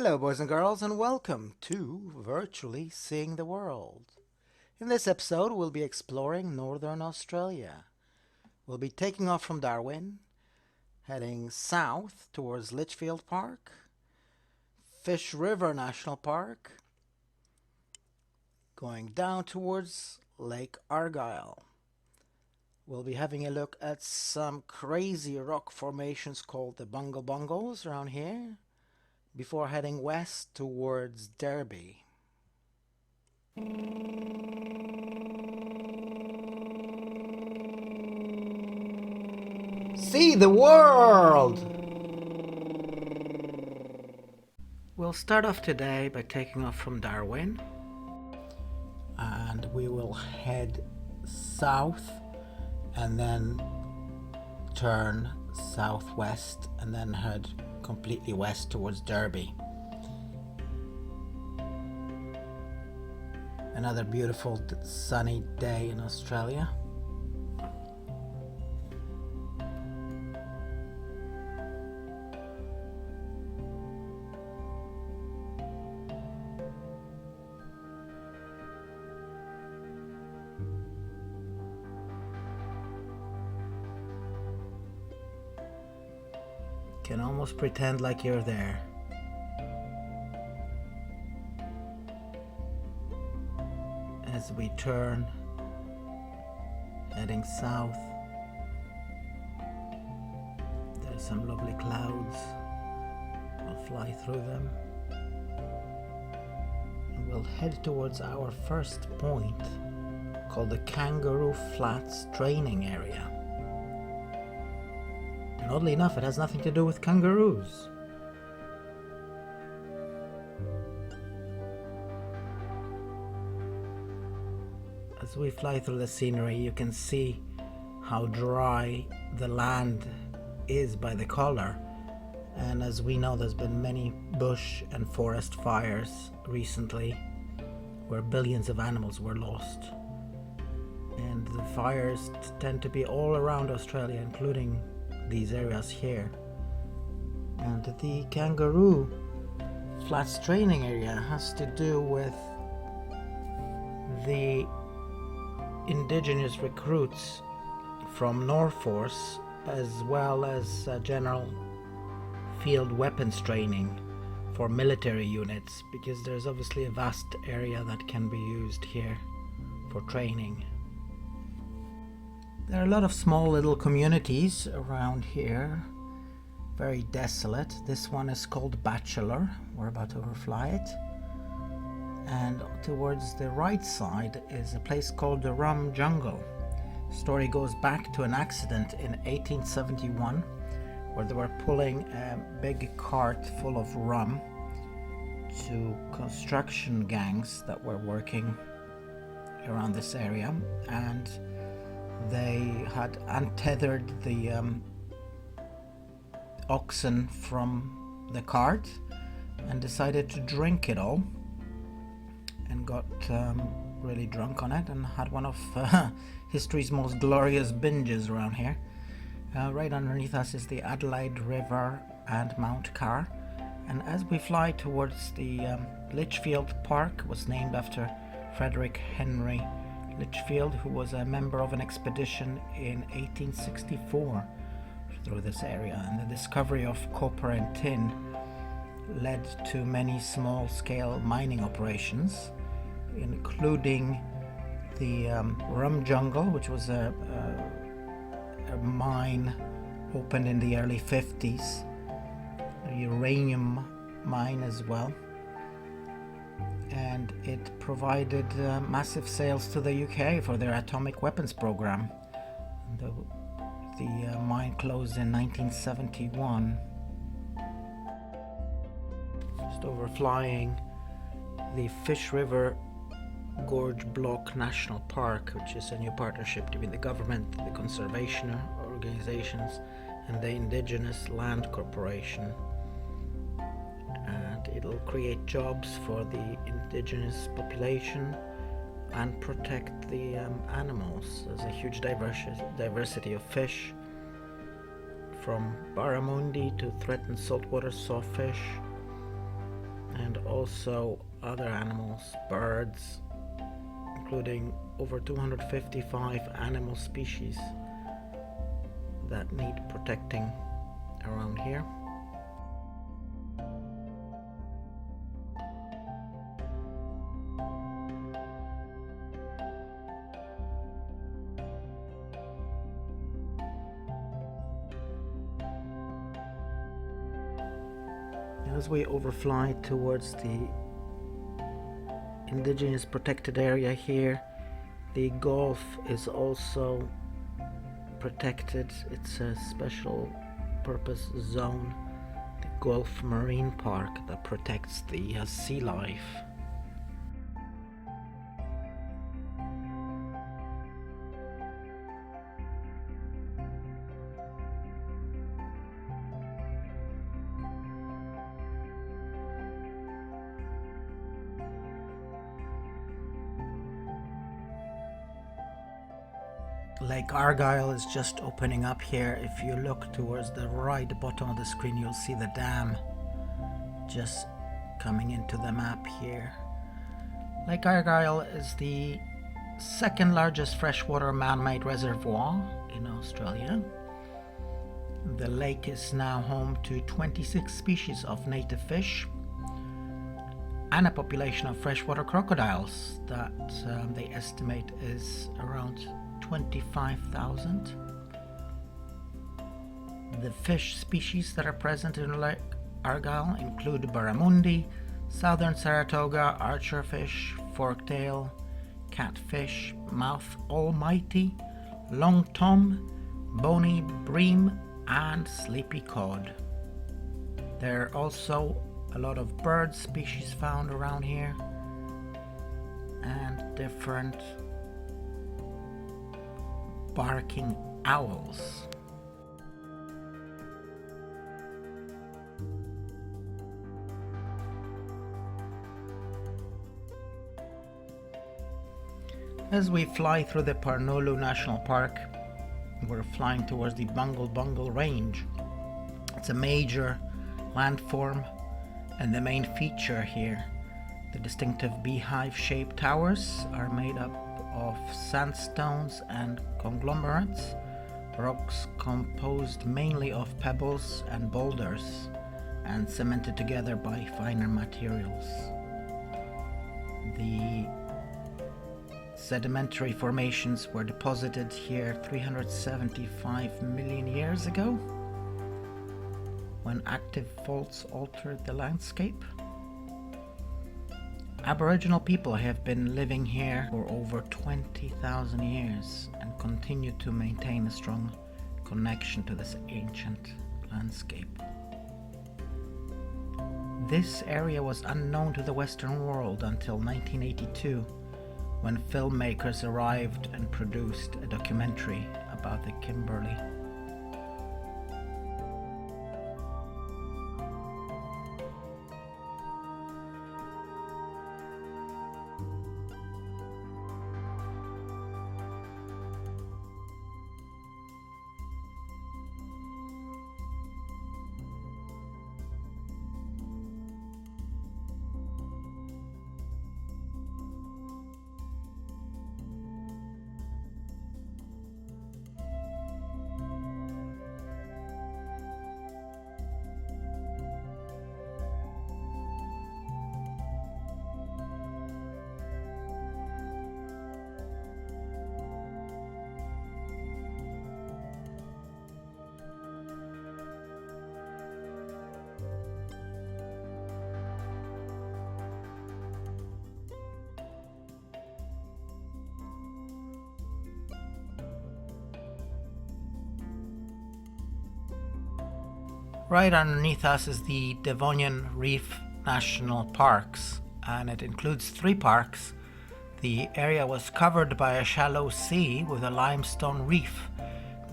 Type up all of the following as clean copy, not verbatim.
Hello, boys and girls, and welcome to Virtually Seeing the World. In this episode, we'll be exploring Northern Australia. We'll be taking off from Darwin, heading south towards Litchfield Park, Fish River National Park, going down towards Lake Argyle. We'll be having a look at some crazy rock formations called the Bungle Bungles around here, before heading west towards Derby. See the world! We'll start off today by taking off from Darwin, and we will head south and then turn southwest and then head completely west towards Derby. Another beautiful sunny day in Australia. Can almost pretend like you're there. As we turn, heading south, there's some lovely clouds. We'll fly through them. And we'll head towards our first point, called the Kangaroo Flats Training Area. And oddly enough, it has nothing to do with kangaroos. As we fly through the scenery, you can see how dry the land is by the color. And as we know, there's been many bush and forest fires recently where billions of animals were lost. And the fires tend to be all around Australia, including these areas here. And the Kangaroo Flats Training Area has to do with the indigenous recruits from Norforce, as well as general field weapons training for military units, because there's obviously a vast area that can be used here for training. There are a lot of small little communities around here, very desolate. This one is called Bachelor. We're about to overfly it. And towards the right side is a place called the Rum Jungle. The story goes back to an accident in 1871 where they were pulling a big cart full of rum to construction gangs that were working around this area, and they had untethered the oxen from the cart and decided to drink it all, and got really drunk on it and had one of history's most glorious binges around here. Right underneath us is the Adelaide River and Mount Carr, and as we fly towards the Litchfield Park, was named after Frederick Henry Litchfield, who was a member of an expedition in 1864 through this area, and the discovery of copper and tin led to many small-scale mining operations, including the Rum Jungle, which was a mine opened in the early 50s, a uranium mine as well. And it provided massive sales to the UK for their atomic weapons program. The mine closed in 1971. Just overflying the Fish River Gorge Block National Park, which is a new partnership between the government, the conservation organizations, and the Indigenous Land Corporation. And it'll create jobs for the indigenous population and protect the animals. There's a huge diversity of fish, from barramundi to threatened saltwater sawfish, also other animals, birds, including over 255 animal species that need protecting around here. As we overfly towards the indigenous protected area here, the Gulf is also protected. It's a special purpose zone, the Gulf Marine Park, that protects the sea life. Lake Argyle is just opening up here. If you look towards the right bottom of the screen, you'll see the dam just coming into the map here. Lake Argyle is the second largest freshwater man-made reservoir in Australia. The lake is now home to 26 species of native fish and a population of freshwater crocodiles that they estimate is around 25,000. The fish species that are present in Lake Argyle include barramundi, southern Saratoga, archerfish, forktail, catfish, mouth almighty, long tom, bony bream, and sleepy cod. There are also a lot of bird species found around here and different barking owls. As we fly through the Parnulu National Park, we're flying towards the Bungle Bungle Range. It's a major landform and the main feature here. The distinctive beehive-shaped towers are made up of sandstones and conglomerates, rocks composed mainly of pebbles and boulders and cemented together by finer materials. The sedimentary formations were deposited here 375 million years ago, when active faults altered the landscape. Aboriginal people have been living here for over 20,000 years and continue to maintain a strong connection to this ancient landscape. This area was unknown to the Western world until 1982, when filmmakers arrived and produced a documentary about the Kimberley. Right underneath us is the Devonian Reef National Parks, and it includes 3 parks. The area was covered by a shallow sea with a limestone reef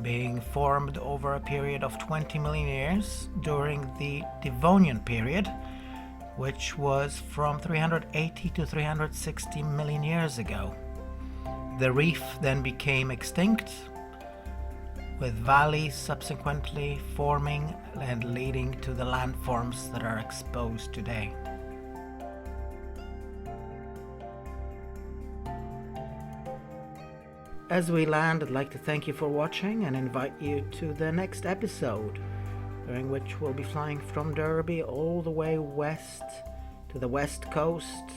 being formed over a period of 20 million years during the Devonian period, which was from 380 to 360 million years ago. The reef then became extinct, with valleys subsequently forming and leading to the landforms that are exposed today. as we land, I'd like to thank you for watching and invite you to the next episode, during which we'll be flying from Derby all the way west to the west coast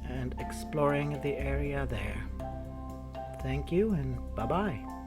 and exploring the area there. Thank you and bye-bye.